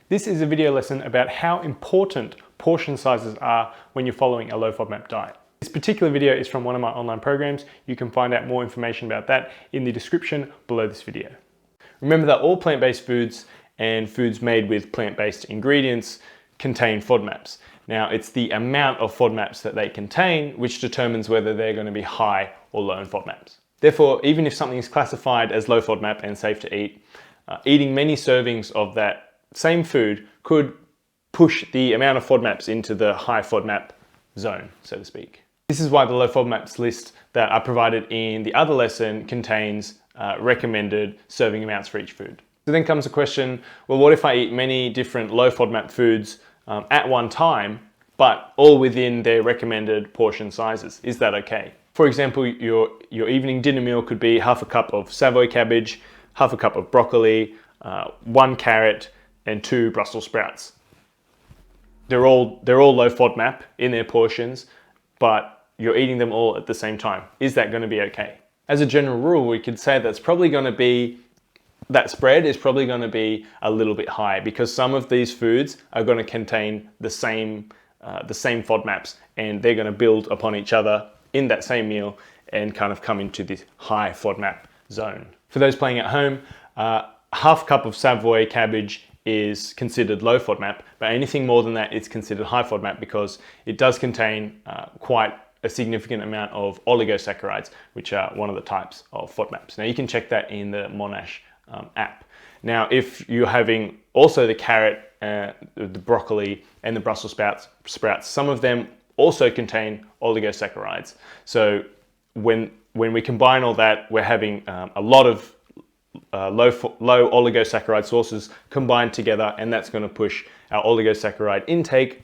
This is a video lesson about how important portion sizes are when you're following a low FODMAP diet. This particular video is from one of my online programs. You can find out more information about that in the description below this video. Remember that all plant-based foods and foods made with plant-based ingredients contain FODMAPs. Now, it's the amount of FODMAPs that they contain which determines whether they're going to be high or low in FODMAPs. Therefore, even if something is classified as low FODMAP and safe to eat, eating many servings of that same food could push the amount of FODMAPs into the high FODMAP zone, so to speak. This is why the low FODMAPs list that I provided in the other lesson contains recommended serving amounts for each food. So then comes the question, well, what if I eat many different low FODMAP foods at one time, but all within their recommended portion sizes? Is that okay? For example, your evening dinner meal could be half a cup of Savoy cabbage, half a cup of broccoli, 1 carrot, and 2 Brussels sprouts. They're all low FODMAP in their portions, but you're eating them all at the same time. Is that going to be okay? As a general rule, we could say that spread is probably going to be a little bit high because some of these foods are going to contain the same FODMAPs, and they're going to build upon each other in that same meal and kind of come into this high FODMAP zone. For those playing at home, half cup of Savoy cabbage is considered low FODMAP, but anything more than that is considered high FODMAP because it does contain quite a significant amount of oligosaccharides, which are one of the types of FODMAPs. Now you can check that in the Monash app. Now, if you're having also the carrot, the broccoli, and the Brussels sprouts, some of them also contain oligosaccharides. So when we combine all that, we're having a lot of low oligosaccharide sources combined together, and that's going to push our oligosaccharide intake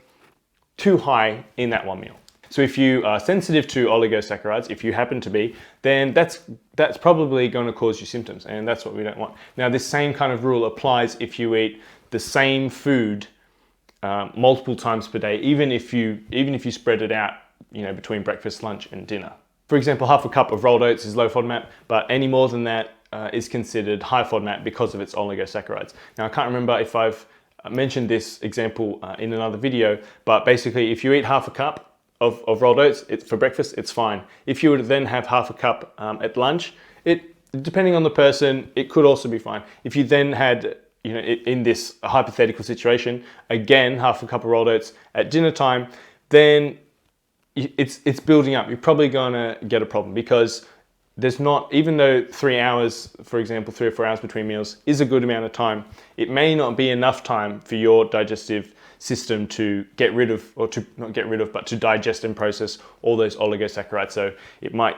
too high in that one meal. So if you are sensitive to oligosaccharides, if you happen to be, then that's probably going to cause you symptoms, and that's what we don't want. Now, this same kind of rule applies if you eat the same food multiple times per day, even if you spread it out, between breakfast, lunch, and dinner. For example, half a cup of rolled oats is low FODMAP, but any more than that is considered high FODMAP because of its oligosaccharides. Now, I can't remember if I've mentioned this example in another video, but basically, if you eat half a cup of rolled oats for breakfast, it's fine. If you would then have half a cup at lunch, depending on the person, it could also be fine. If you then had, in this hypothetical situation, again, half a cup of rolled oats at dinner time, then it's building up. You're probably gonna get a problem because there's not, even though 3 hours, for example, 3 or 4 hours between meals is a good amount of time, it may not be enough time for your digestive system to get rid of, or to not get rid of, but to digest and process all those oligosaccharides. So it might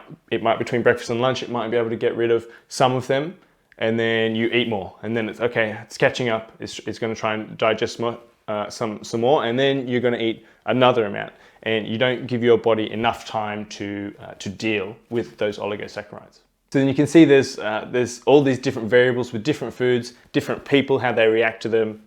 between breakfast and lunch, it might be able to get rid of some of them, and then you eat more, and then it's okay, it's catching up, it's going to try and digest more, some more, and then you're going to eat another amount, and you don't give your body enough time to deal with those oligosaccharides. So then you can see there's all these different variables with different foods, different people, how they react to them.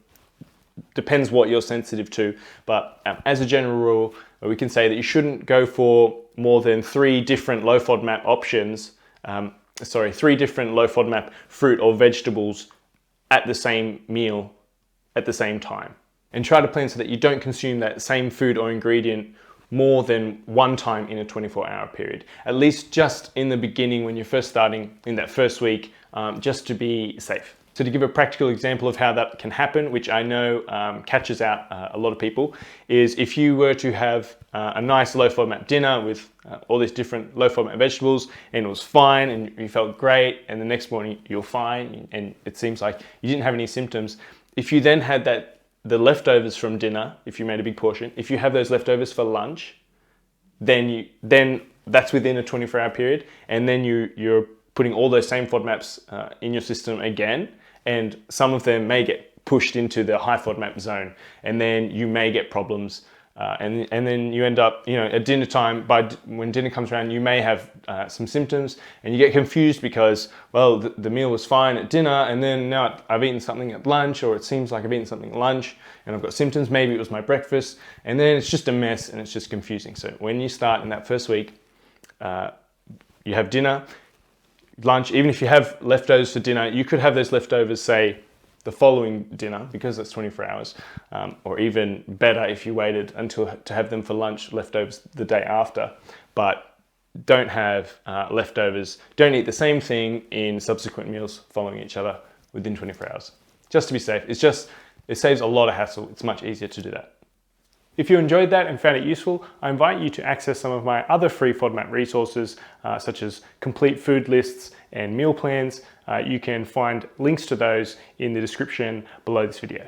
Depends what you're sensitive to, but as a general rule, we can say that you shouldn't go for more than 3 different low FODMAP options, 3 different low FODMAP fruit or vegetables at the same meal at the same time. And try to plan so that you don't consume that same food or ingredient more than one time in a 24-hour period. At least just in the beginning when you're first starting, in that first week, just to be safe. So to give a practical example of how that can happen, which I know catches out a lot of people, is if you were to have a nice low FODMAP dinner with all these different low FODMAP vegetables, and it was fine and you felt great, and the next morning you're fine and it seems like you didn't have any symptoms. If you then had the leftovers from dinner, if you made a big portion, if you have those leftovers for lunch, then that's within a 24-hour period, and then you're putting all those same FODMAPs in your system again, and some of them may get pushed into the high FODMAP zone, and then you may get problems, and then you end up, at dinner time, when dinner comes around, you may have some symptoms, and you get confused because, well, the meal was fine at dinner, and then now I've eaten something at lunch, or it seems like I've eaten something at lunch, and I've got symptoms, maybe it was my breakfast, and then it's just a mess, and it's just confusing. So when you start in that first week, you have dinner, lunch, even if you have leftovers for dinner, you could have those leftovers, say, the following dinner, because it's 24 hours, or even better if you waited until to have them for lunch, leftovers the day after. But don't have leftovers, don't eat the same thing in subsequent meals following each other within 24 hours. Just to be safe. It saves a lot of hassle. It's much easier to do that. If you enjoyed that and found it useful, I invite you to access some of my other free FODMAP resources, such as complete food lists and meal plans. You can find links to those in the description below this video.